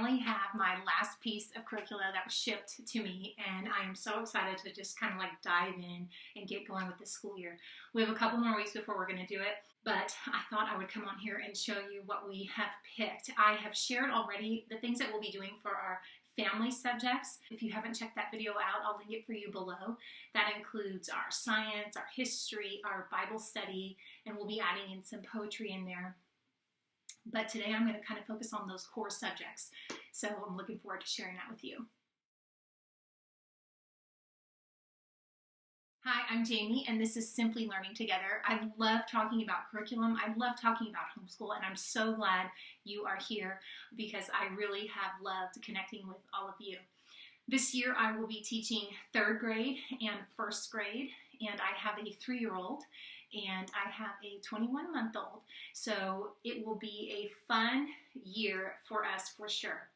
finally have my last piece of curricula that was shipped to me, and I am so excited to just kind of like dive in and get going with this school year. We have a couple more weeks before we're going to do it, but I thought I would come on here and show you what we have picked. I have shared already the things that we'll be doing for our family subjects. If you haven't checked that video out, I'll link it for you below. That includes our science, our history, our Bible study, and we'll be adding in some poetry in there. But today I'm going to kind of focus on those core subjects. So I'm looking forward to sharing that with you. Hi, I'm Jamie, and this is Simply Learning Together. I love talking about curriculum. I love talking about homeschool, and I'm so glad you are here because I really have loved connecting with all of you. This year I will be teaching 3rd grade and 1st grade, and I have a 3-year-old and I have a 21-month-old. So it will be a fun year for us for sure.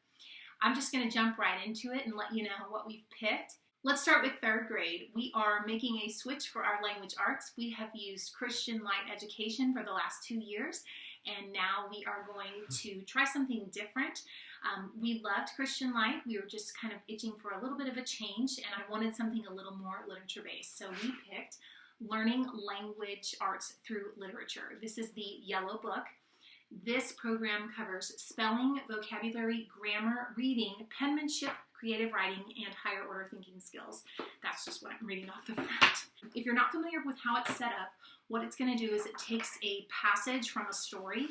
I'm just going to jump right into it and let you know what we've picked. Let's start with 3rd grade. We are making a switch for our language arts. We have used Christian Light Education for the last 2 years, and now we are going to try something different. We loved Christian Light. We were just kind of itching for a little bit of a change, and I wanted something a little more literature-based. So we picked Learning Language Arts Through Literature. This is the yellow book. This program covers spelling, vocabulary, grammar, reading, penmanship, creative writing, and higher order thinking skills. That's just what I'm reading off the front. If you're not familiar with how it's set up, what it's going to do is it takes a passage from a story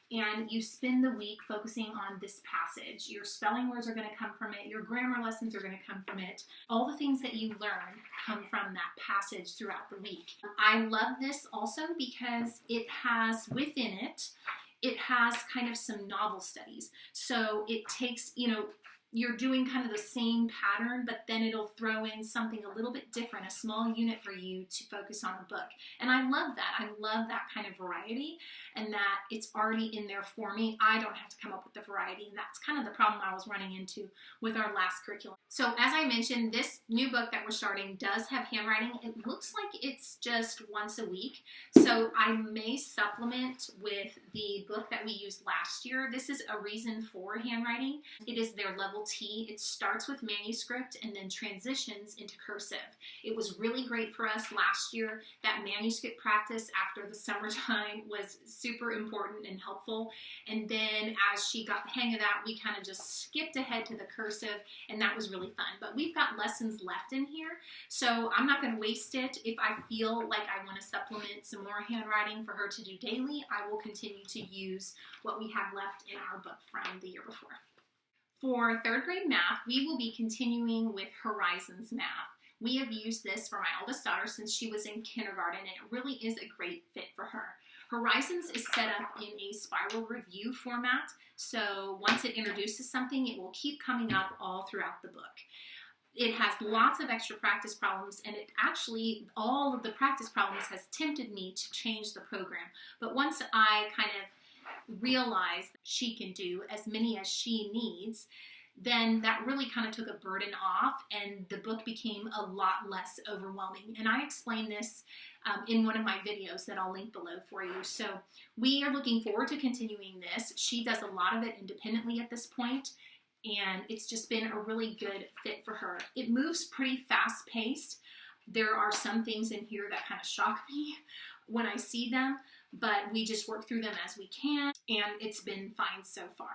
and you spend the week focusing on this passage. Your spelling words are going to come from it. Your grammar lessons are going to come from it. All the things that you learn come from that passage throughout the week. I love this also because it has within it, kind of some novel studies. So it takes, you're doing kind of the same pattern, but then it'll throw in something a little bit different, a small unit for you to focus on the book. And I love that. I love that kind of variety and that it's already in there for me. I don't have to come up with the variety, and that's kind of the problem I was running into with our last curriculum. So as I mentioned, this new book that we're starting does have handwriting. It looks like it's just once a week, so I may supplement with the book that we used last year. This is A Reason for Handwriting. It is their level T. It starts with manuscript and then transitions into cursive. It was really great for us last year. That manuscript practice after the summertime was super important and helpful. And then as she got the hang of that, we kind of just skipped ahead to the cursive, and that was really fun. But we've got lessons left in here, so I'm not going to waste it. If I feel like I want to supplement some more handwriting for her to do daily, I will continue to use what we have left in our book from the year before. For 3rd grade math, we will be continuing with Horizons Math. We have used this for my oldest daughter since she was in kindergarten, and it really is a great fit for her. Horizons is set up in a spiral review format, so once it introduces something, it will keep coming up all throughout the book. It has lots of extra practice problems, and it actually, all of the practice problems has tempted me to change the program. But once I kind of realized that she can do as many as she needs, then that really kind of took a burden off, and the book became a lot less overwhelming. And I explained this in one of my videos that I'll link below for you. So we are looking forward to continuing this. She does a lot of it independently at this point, and it's just been a really good fit for her. It moves pretty fast-paced. There are some things in here that kind of shock me when I see them, but we just work through them as we can, and it's been fine so far.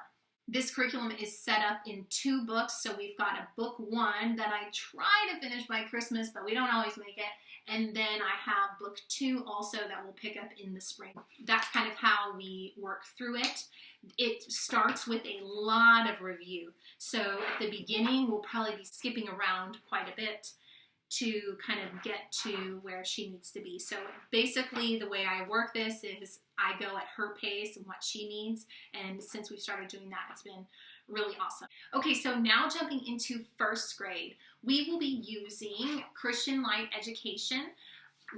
This curriculum is set up in 2 books, so we've got a book 1 that I try to finish by Christmas, but we don't always make it, and then I have book 2 also that we'll pick up in the spring. That's kind of how we work through it. It starts with a lot of review, so at the beginning we'll probably be skipping around quite a bit to kind of get to where she needs to be. So basically the way I work this is I go at her pace and what she needs, and since we started doing that, it's been really awesome. Okay, so now jumping into 1st grade, we will be using Christian Light Education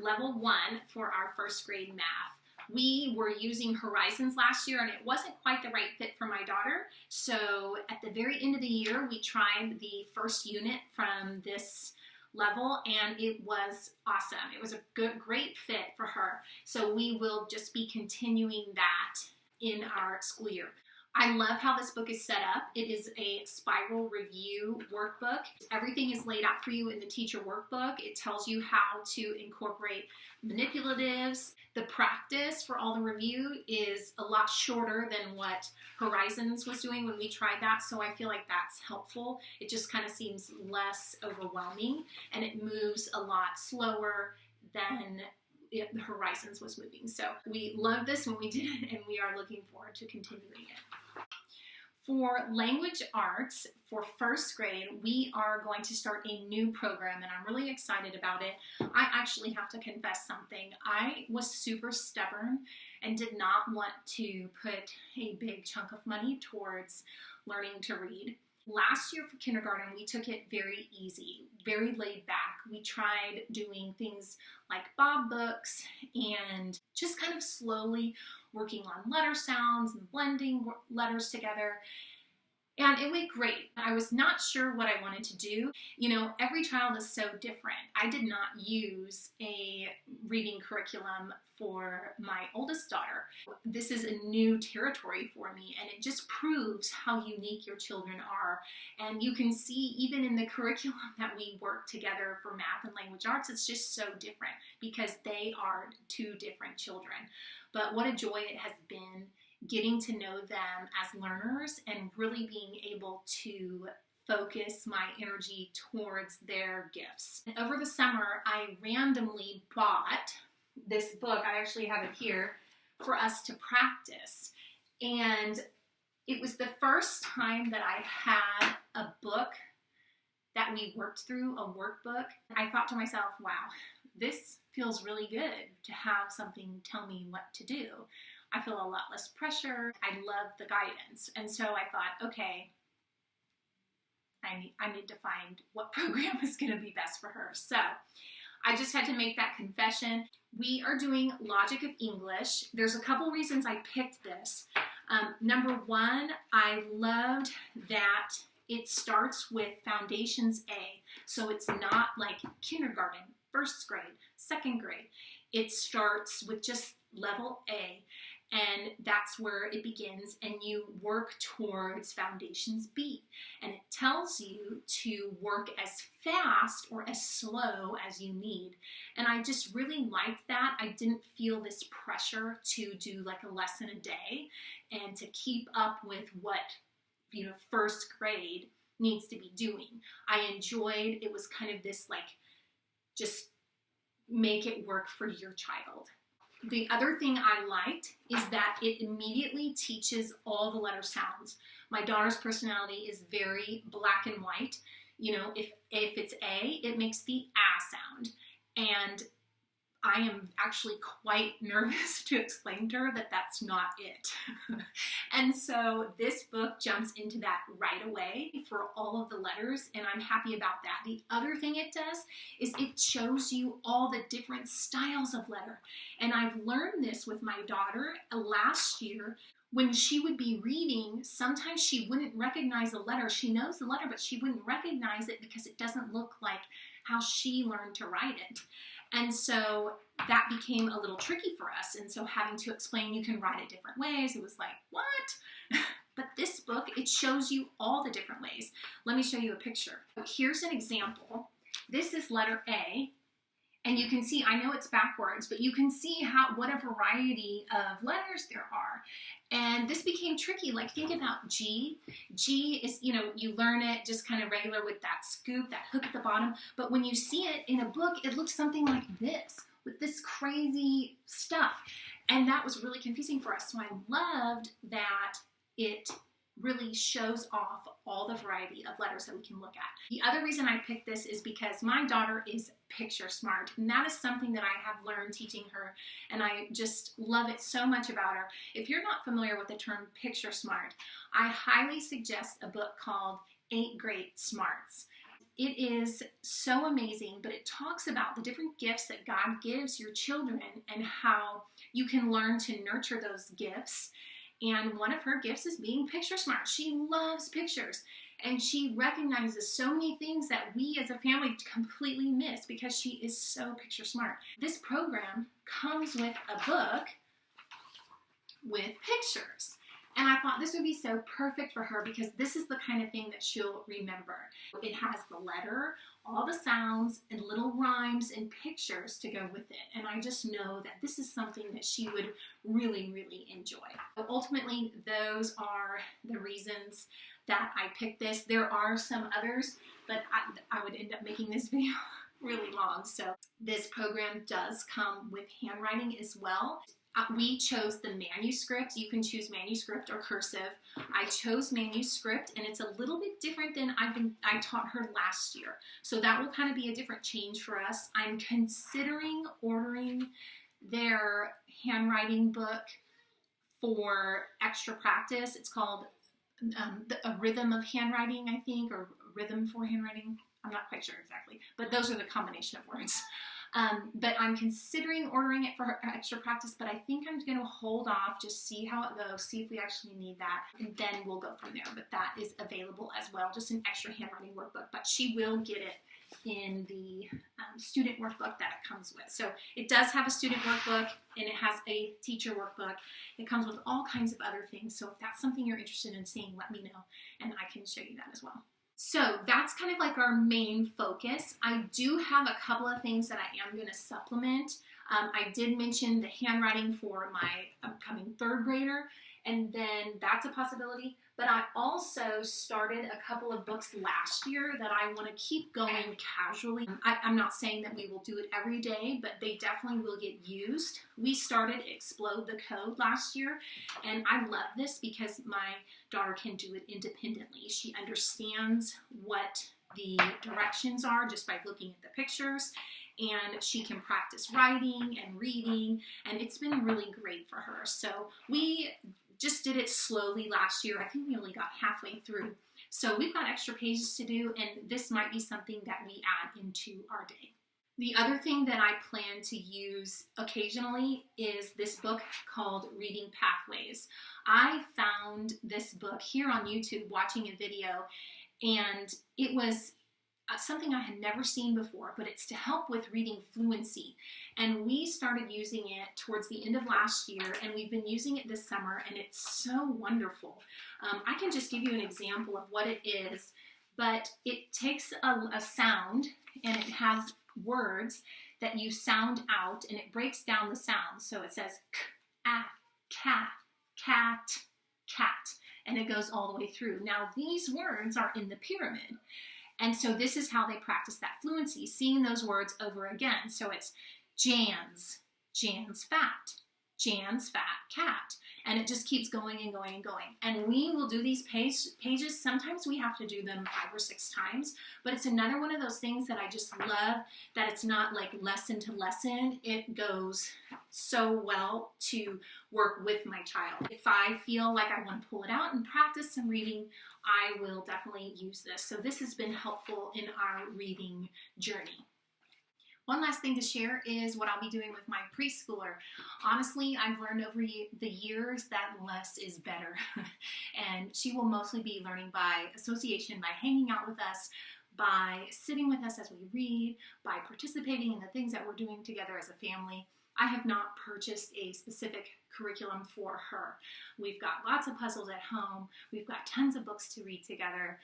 Level 1 for our 1st grade math. We were using Horizons last year, and it wasn't quite the right fit for my daughter, so at the very end of the year, we tried the first unit from this level, and it was awesome. It was a great fit for her. So we will just be continuing that in our school year. I love how this book is set up. It is a spiral review workbook. Everything is laid out for you in the teacher workbook. It tells you how to incorporate manipulatives. The practice for all the review is a lot shorter than what Horizons was doing when we tried that, so I feel like that's helpful. It just kind of seems less overwhelming, and it moves a lot slower than the Horizons was moving. So we loved this when we did it, and we are looking forward to continuing it. For language arts, for first grade, we are going to start a new program, and I'm really excited about it. I actually have to confess something. I was super stubborn and did not want to put a big chunk of money towards learning to read. Last year for kindergarten, we took it very easy, very laid back. We tried doing things like Bob books and just kind of slowly working on letter sounds and blending letters together. And it went great. I was not sure what I wanted to do. You know, every child is so different. I did not use a reading curriculum for my oldest daughter. This is a new territory for me, and it just proves how unique your children are. And you can see even in the curriculum that we work together for math and language arts, it's just so different because they are two different children. But what a joy it has been getting to know them as learners and really being able to focus my energy towards their gifts. And over the summer, I randomly bought this book. I actually have it here for us to practice. And it was the first time that I had a book that we worked through, a workbook. I thought to myself, wow, this feels really good to have something tell me what to do. I feel a lot less pressure. I love the guidance. And so I thought, okay, I need to find what program is going to be best for her. So I just had to make that confession. We are doing Logic of English. There's a couple reasons I picked this. Number one, I loved that it starts with Foundations A. So it's not like kindergarten, first grade, second grade. It starts with just level A. And that's where it begins, and you work towards Foundations B. And it tells you to work as fast or as slow as you need. And I just really liked that. I didn't feel this pressure to do like a lesson a day and to keep up with what, you know, first grade needs to be doing. I enjoyed, it was kind of this like, just make it work for your child. The other thing I liked is that it immediately teaches all the letter sounds. My daughter's personality is very black and white. You know, if it's A, it makes the A sound. And I am actually quite nervous to explain to her that that's not it. And so this book jumps into that right away for all of the letters, and I'm happy about that. The other thing it does is it shows you all the different styles of letter. And I've learned this with my daughter last year. When she would be reading, sometimes she wouldn't recognize a letter. She knows the letter, but she wouldn't recognize it because it doesn't look like how she learned to write it. And so that became a little tricky for us. And so having to explain you can write it different ways, it was like, what? But this book, it shows you all the different ways. Let me show you a picture. Here's an example. This is letter A. And you can see, I know it's backwards, but you can see what a variety of letters there are. And this became tricky. Like, think about G. G is, you know, you learn it just kind of regular with that scoop, that hook at the bottom. But when you see it in a book, it looks something like this, with this crazy stuff. And that was really confusing for us. So I loved that it really shows off all the variety of letters that we can look at. The other reason I picked this is because my daughter is picture smart, and that is something that I have learned teaching her, and I just love it so much about her. If you're not familiar with the term picture smart, I highly suggest a book called 8 Great Smarts. It is so amazing, but it talks about the different gifts that God gives your children and how you can learn to nurture those gifts. And one of her gifts is being picture smart. She loves pictures, and she recognizes so many things that we as a family completely miss because she is so picture smart. This program comes with a book with pictures. And I thought this would be so perfect for her because this is the kind of thing that she'll remember. It has the letter, all the sounds, and little rhymes and pictures to go with it. And I just know that this is something that she would really, really enjoy. So ultimately, those are the reasons that I picked this. There are some others, but I would end up making this video really long. So this program does come with handwriting as well. We chose the manuscript. You can choose manuscript or cursive. I chose manuscript, and it's a little bit different than I taught her last year. So that will kind of be a different change for us. I'm considering ordering their handwriting book for extra practice. It's called A Rhythm of Handwriting, I think, or Rhythm for Handwriting. I'm not quite sure exactly, but those are the combination of words. But I'm considering ordering it for her extra practice, but I think I'm going to hold off, just see how it goes, see if we actually need that, and then we'll go from there. But that is available as well, just an extra handwriting workbook. But she will get it in the student workbook that it comes with. So it does have a student workbook, and it has a teacher workbook. It comes with all kinds of other things. So if that's something you're interested in seeing, let me know, and I can show you that as well. So that's kind of like our main focus. I do have a couple of things that I am going to supplement. I did mention the handwriting for my upcoming third grader, and then that's a possibility. But I also started a couple of books last year that I want to keep going casually. I'm not saying that we will do it every day, but they definitely will get used. We started Explode the Code last year, and I love this because my daughter can do it independently. She understands what the directions are just by looking at the pictures, and she can practice writing and reading, and it's been really great for her. So we just did it slowly last year. I think we only got halfway through. So we've got extra pages to do, and this might be something that we add into our day. The other thing that I plan to use occasionally is this book called Reading Pathways. I found this book here on YouTube watching a video, and it was something I had never seen before, but it's to help with reading fluency. And we started using it towards the end of last year, and we've been using it this summer, and it's so wonderful. I can just give you an example of what it is, but it takes a sound, and it has words that you sound out, and it breaks down the sound. So it says cat, cat, and it goes all the way through. Now these words are in the pyramid. And so this is how they practice that fluency, seeing those words over again. So it's Jan's fat, cat. And it just keeps going and going and going. And we will do these pages. Sometimes we have to do them 5 or 6 times, but it's another one of those things that I just love, that it's not like lesson to lesson. It goes so well to work with my child. If I feel like I want to pull it out and practice some reading, I will definitely use this. So this has been helpful in our reading journey. One last thing to share is what I'll be doing with my preschooler. Honestly, I've learned over the years that less is better. And she will mostly be learning by association, by hanging out with us, by sitting with us as we read, by participating in the things that we're doing together as a family. I have not purchased a specific curriculum for her. We've got lots of puzzles at home. We've got tons of books to read together.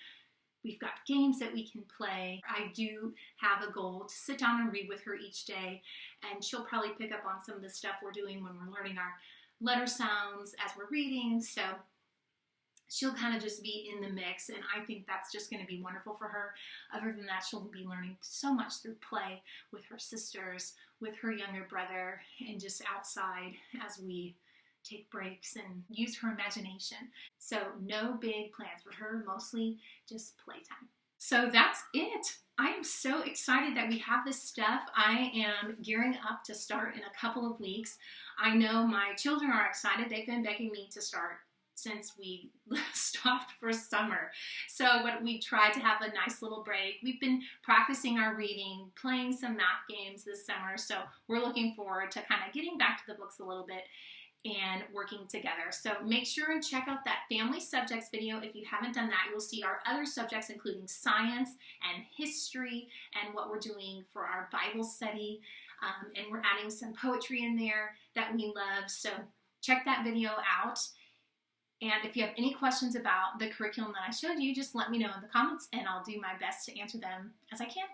We've got games that we can play. I do have a goal to sit down and read with her each day, and she'll probably pick up on some of the stuff we're doing when we're learning our letter sounds as we're reading. So she'll kind of just be in the mix, and I think that's just going to be wonderful for her. Other than that, she'll be learning so much through play with her sisters, with her younger brother, and just outside as we take breaks and use her imagination. So no big plans for her, mostly just playtime. So that's it. I am so excited that we have this stuff. I am gearing up to start in a couple of weeks. I know my children are excited. They've been begging me to start since we stopped for summer. So we tried to have a nice little break. We've been practicing our reading, playing some math games this summer. So we're looking forward to kind of getting back to the books a little bit and working together. So make sure and check out that family subjects video. If you haven't done that, you'll see our other subjects, including science and history and what we're doing for our Bible study. And we're adding some poetry in there that we love. So check that video out. And if you have any questions about the curriculum that I showed you, just let me know in the comments and I'll do my best to answer them as I can.